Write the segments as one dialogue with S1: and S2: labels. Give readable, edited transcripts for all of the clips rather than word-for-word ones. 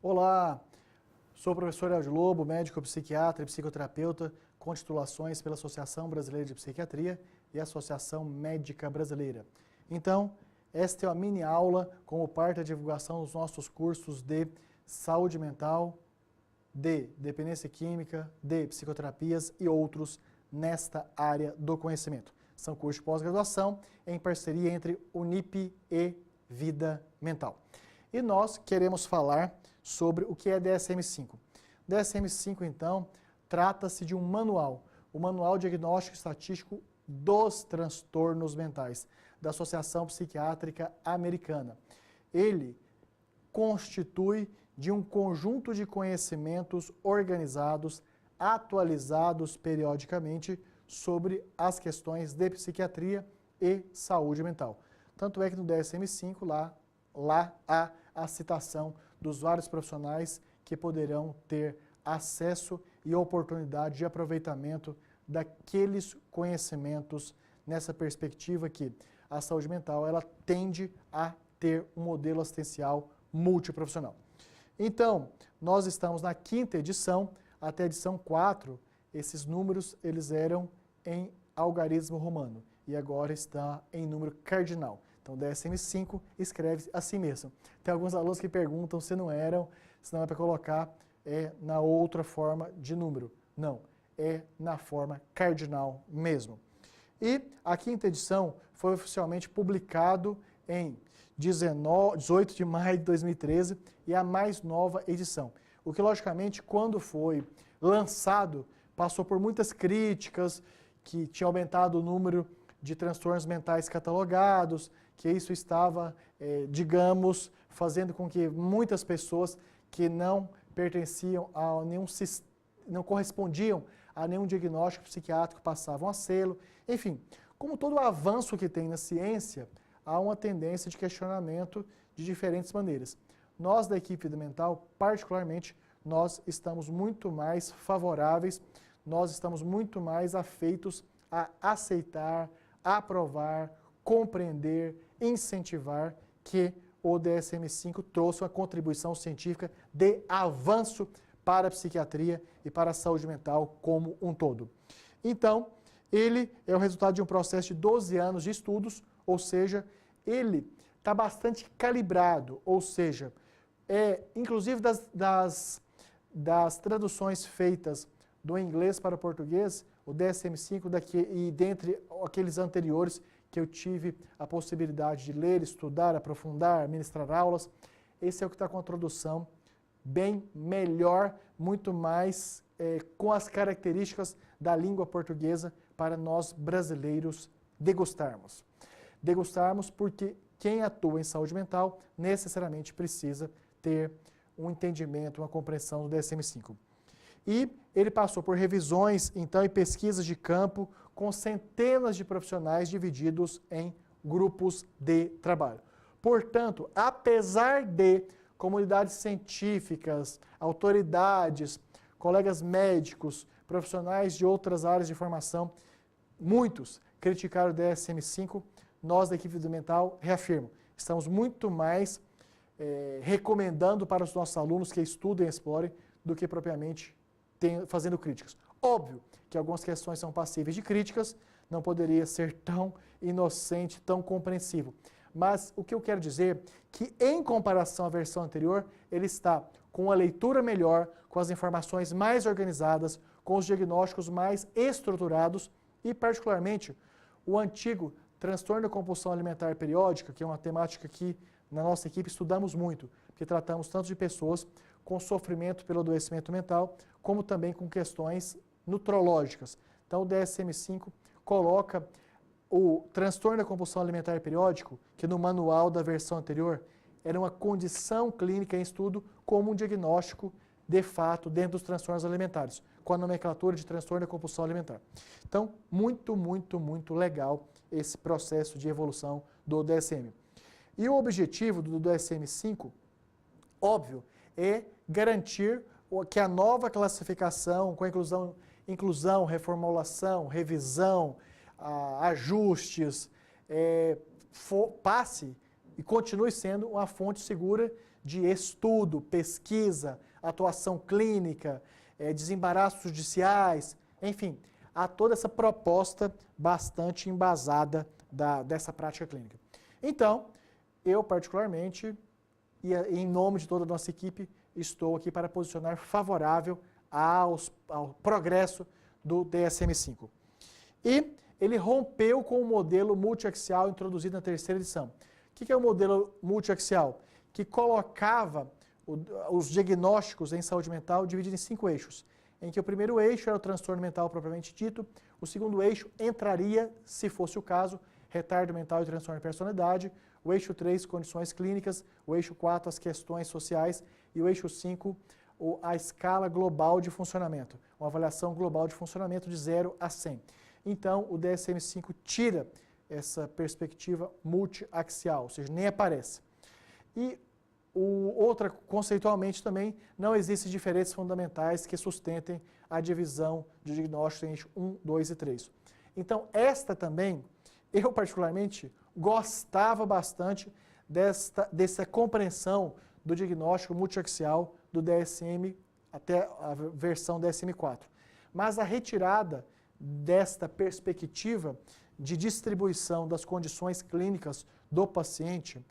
S1: Olá, sou o professor Eldio Lobo, médico psiquiatra e psicoterapeuta com titulações pela Associação Brasileira de Psiquiatria e Associação Médica Brasileira. Então, esta é uma mini aula como parte da divulgação dos nossos cursos de saúde mental, de dependência química, de psicoterapias e outros nesta área do conhecimento. São cursos de pós-graduação em parceria entre Unip e Vida Mental. E nós queremos falar sobre o que é DSM-5. DSM-5, então, trata-se de um manual, o Manual Diagnóstico e Estatístico dos Transtornos Mentais, da Associação Psiquiátrica Americana. Ele constitui de um conjunto de conhecimentos organizados, atualizados periodicamente sobre as questões de psiquiatria e saúde mental. Tanto é que no DSM-5 lá há a citação dos vários profissionais que poderão ter acesso e oportunidade de aproveitamento daqueles conhecimentos nessa perspectiva que a saúde mental ela tende a ter um modelo assistencial multiprofissional. Então, nós estamos na 5ª edição, até a edição 4, esses números eles eram em algarismo romano e agora está em número cardinal. Então, DSM-5 escreve assim mesmo. Tem alguns alunos que perguntam se não é para colocar na outra forma de número. Não, é na forma cardinal mesmo. E a 5ª edição foi oficialmente publicado em 18 de maio de 2013 e a mais nova edição. O que, logicamente, quando foi lançado, passou por muitas críticas, que tinha aumentado o número de transtornos mentais catalogados, que isso estava, digamos, fazendo com que muitas pessoas que não pertenciam a não correspondiam a nenhum diagnóstico psiquiátrico passavam a sê-lo. Enfim, como todo avanço que tem na ciência, há uma tendência de questionamento de diferentes maneiras. Nós da equipe Vida Mental, particularmente, nós estamos muito mais favoráveis, nós estamos muito mais afeitos a aceitar, aprovar, compreender, incentivar que o DSM-5 trouxe uma contribuição científica de avanço para a psiquiatria e para a saúde mental como um todo. Então, ele é o resultado de um processo de 12 anos de estudos, ou seja, ele está bastante calibrado, ou seja, inclusive das traduções feitas do inglês para o português, o DSM-5 e dentre aqueles anteriores que eu tive a possibilidade de ler, estudar, aprofundar, ministrar aulas, esse é o que está com a tradução bem melhor, muito mais com as características da língua portuguesa para nós brasileiros degustarmos. Degustarmos porque quem atua em saúde mental necessariamente precisa ter um entendimento, uma compreensão do DSM-5. E ele passou por revisões, então, e pesquisas de campo com centenas de profissionais divididos em grupos de trabalho. Portanto, apesar de comunidades científicas, autoridades, colegas médicos, profissionais de outras áreas de formação, muitos criticaram o DSM-5, nós da equipe Vida Mental reafirmo, estamos muito mais recomendando para os nossos alunos que estudem e explorem do que propriamente fazendo críticas. Óbvio que algumas questões são passíveis de críticas, não poderia ser tão inocente, tão compreensivo. Mas o que eu quero dizer é que, em comparação à versão anterior, ele está com uma leitura melhor, com as informações mais organizadas, com os diagnósticos mais estruturados e, particularmente, o antigo transtorno da compulsão alimentar periódica, que é uma temática que na nossa equipe estudamos muito, porque tratamos tanto de pessoas com sofrimento pelo adoecimento mental, como também com questões nutrológicas. Então, o DSM-5 coloca o transtorno da compulsão alimentar periódico, que no manual da versão anterior era uma condição clínica em estudo, como um diagnóstico de fato dentro dos transtornos alimentares, com a nomenclatura de transtorno da compulsão alimentar. Então, muito legal esse processo de evolução do DSM. E o objetivo do DSM-5, óbvio, é garantir que a nova classificação, com a inclusão, reformulação, revisão, ajustes, passe e continue sendo uma fonte segura de estudo, pesquisa, atuação clínica, desembaraços judiciais, enfim, há toda essa proposta bastante embasada dessa prática clínica. Então, eu particularmente, e em nome de toda a nossa equipe, estou aqui para posicionar favorável ao progresso do DSM-5. E ele rompeu com o modelo multiaxial introduzido na terceira edição. O que é o modelo multiaxial? Que colocava os diagnósticos em saúde mental divididos em 5 eixos, em que o primeiro eixo era o transtorno mental propriamente dito, o segundo eixo entraria, se fosse o caso, retardo mental e transtorno de personalidade, o eixo 3, condições clínicas, o eixo 4, as questões sociais e o eixo 5, a escala global de funcionamento, uma avaliação global de funcionamento de 0 a 100. Então, o DSM-5 tira essa perspectiva multiaxial, ou seja, nem aparece. E conceitualmente também, não existem diferenças fundamentais que sustentem a divisão de diagnóstico em eixo 1, 2 e 3. Então, esta também, eu particularmente, gostava bastante dessa compreensão do diagnóstico multiaxial do DSM até a versão DSM-4. Mas a retirada desta perspectiva de distribuição das condições clínicas do paciente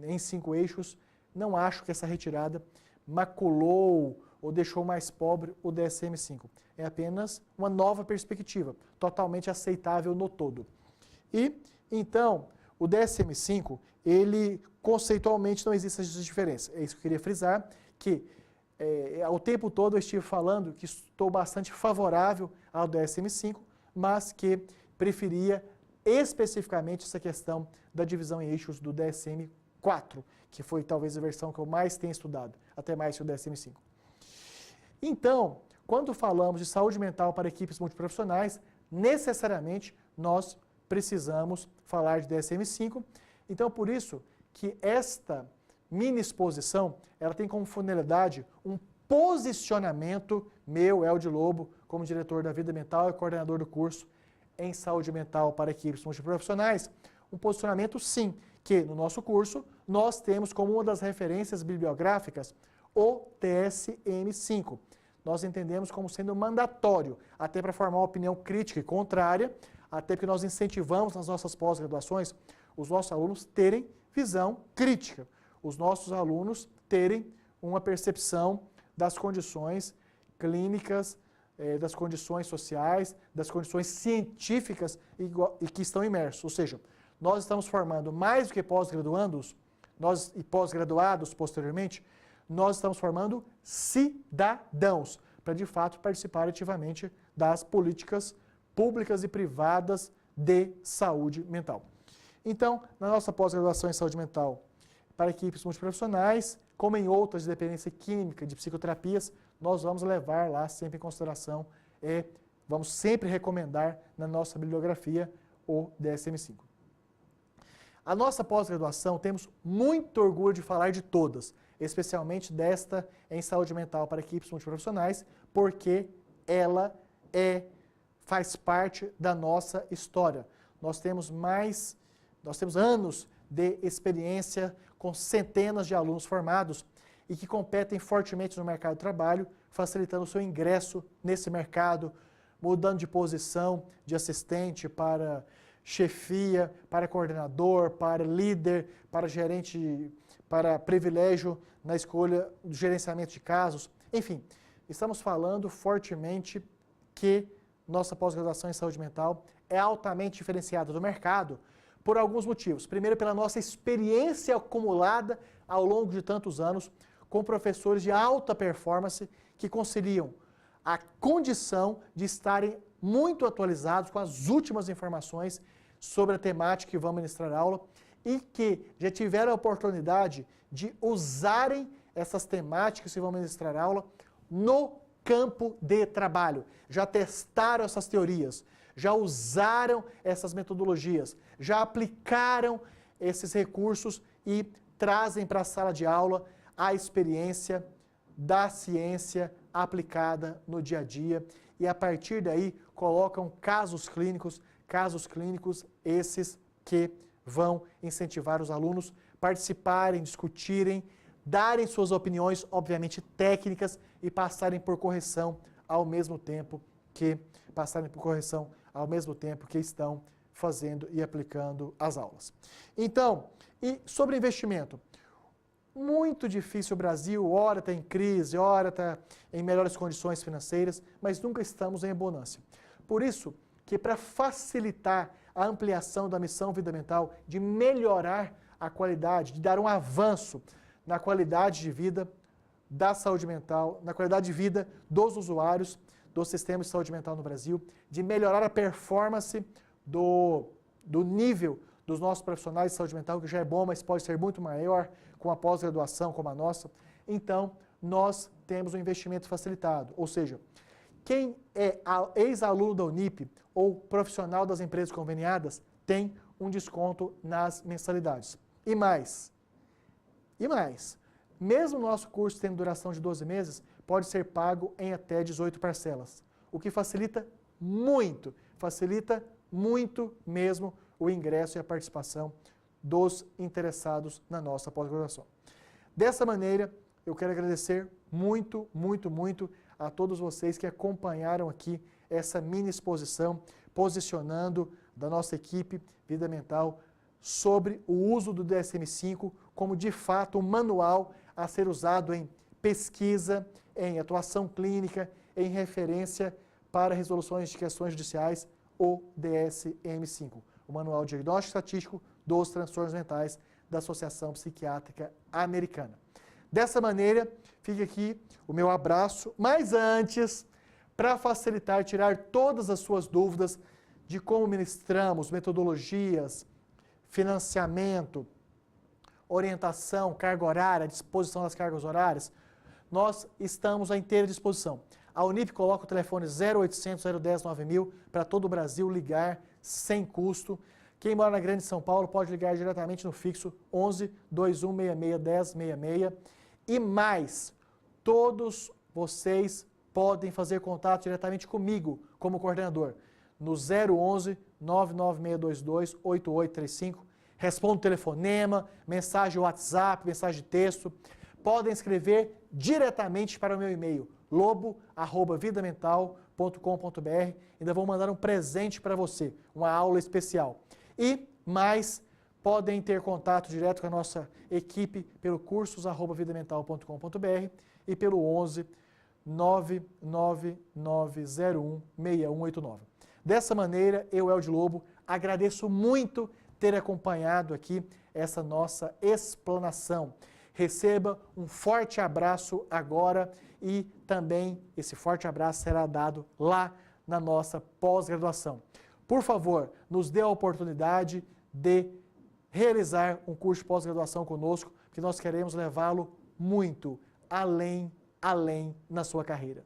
S1: em 5 eixos, não acho que essa retirada maculou ou deixou mais pobre o DSM-5. É apenas uma nova perspectiva, totalmente aceitável no todo. E, então, o DSM-5, ele conceitualmente não existe essa diferença. É isso que eu queria frisar, que ao tempo todo eu estive falando que estou bastante favorável ao DSM-5, mas que preferia especificamente essa questão da divisão em eixos do DSM-4, que foi talvez a versão que eu mais tenha estudado, até mais que o DSM-5. Então, quando falamos de saúde mental para equipes multiprofissionais, necessariamente nós precisamos falar de DSM-5. Então, por isso que esta mini exposição, ela tem como finalidade um posicionamento meu, Eldio Lobo, como diretor da Vida Mental e coordenador do curso em saúde mental para equipes multiprofissionais, um posicionamento sim, que no nosso curso nós temos como uma das referências bibliográficas o DSM-5. Nós entendemos como sendo mandatório, até para formar uma opinião crítica e contrária, até porque nós incentivamos nas nossas pós-graduações os nossos alunos terem visão crítica, os nossos alunos terem uma percepção das condições clínicas, das condições sociais, das condições científicas e que estão imersos. Ou seja, nós estamos formando mais do que pós-graduandos, e pós-graduados posteriormente, nós estamos formando cidadãos, para de fato participar ativamente das políticas públicas e privadas de saúde mental. Então, na nossa pós-graduação em saúde mental para equipes multiprofissionais, como em outras de dependência química, de psicoterapias, nós vamos levar lá sempre em consideração vamos sempre recomendar na nossa bibliografia o DSM-5. A nossa pós-graduação, temos muito orgulho de falar de todas, especialmente desta em saúde mental para equipes multiprofissionais, porque ela faz parte da nossa história. Nós temos anos de experiência com centenas de alunos formados e que competem fortemente no mercado de trabalho, facilitando o seu ingresso nesse mercado, mudando de posição de assistente para chefia, para coordenador, para líder, para gerente, para privilégio na escolha do gerenciamento de casos. Enfim, estamos falando fortemente que nossa pós-graduação em saúde mental é altamente diferenciada do mercado por alguns motivos. Primeiro, pela nossa experiência acumulada ao longo de tantos anos com professores de alta performance que conciliam a condição de estarem muito atualizados com as últimas informações sobre a temática que vamos ministrar aula e que já tiveram a oportunidade de usarem essas temáticas que vão ministrar aula no campo de trabalho. Já testaram essas teorias, já usaram essas metodologias, já aplicaram esses recursos e trazem para a sala de aula a experiência da ciência aplicada no dia a dia e a partir daí colocam casos clínicos, casos clínicos, esses que vão incentivar os alunos a participarem, discutirem, darem suas opiniões, obviamente técnicas, e passarem por correção ao mesmo tempo que estão fazendo e aplicando as aulas. Então, e sobre investimento? Muito difícil o Brasil, ora está em crise, ora está em melhores condições financeiras, mas nunca estamos em abundância. Por isso que para facilitar a ampliação da missão Vida Mental, de melhorar a qualidade, de dar um avanço na qualidade de vida da saúde mental, na qualidade de vida dos usuários do sistema de saúde mental no Brasil, de melhorar a performance do nível dos nossos profissionais de saúde mental, que já é bom, mas pode ser muito maior com a pós-graduação como a nossa. Então, nós temos um investimento facilitado, ou seja, quem é ex-aluno da Unip ou profissional das empresas conveniadas tem um desconto nas mensalidades. E mais, mesmo o nosso curso tendo duração de 12 meses, pode ser pago em até 18 parcelas, o que facilita muito mesmo o ingresso e a participação dos interessados na nossa pós-graduação. Dessa maneira, eu quero agradecer muito a todos vocês que acompanharam aqui essa mini exposição, posicionando da nossa equipe Vida Mental sobre o uso do DSM-5 como, de fato, um manual a ser usado em pesquisa, em atuação clínica, em referência para resoluções de questões judiciais, o DSM-5, o Manual Diagnóstico Estatístico dos Transtornos Mentais da Associação Psiquiátrica Americana. Dessa maneira, fica aqui o meu abraço, mas antes, para facilitar, tirar todas as suas dúvidas de como ministramos, metodologias, financiamento, orientação, carga horária, disposição das cargas horárias, nós estamos à inteira disposição. A Unip coloca o telefone 0800 010 9000 para todo o Brasil ligar sem custo. Quem mora na Grande São Paulo pode ligar diretamente no fixo 11 2166 1066. E mais, todos vocês podem fazer contato diretamente comigo como coordenador no 011 99622 8835. Respondo telefonema, mensagem WhatsApp, mensagem de texto. Podem escrever diretamente para o meu e-mail lobo@vidamental.com.br. Ainda vou mandar um presente para você, uma aula especial. E mais, podem ter contato direto com a nossa equipe pelo cursos@vidamental.com.br e pelo 11 99901 6189. Dessa maneira, eu, Eldio Lobo, agradeço muito ter acompanhado aqui essa nossa explanação. Receba um forte abraço agora e também esse forte abraço será dado lá na nossa pós-graduação. Por favor, nos dê a oportunidade de realizar um curso de pós-graduação conosco, que nós queremos levá-lo muito além na sua carreira.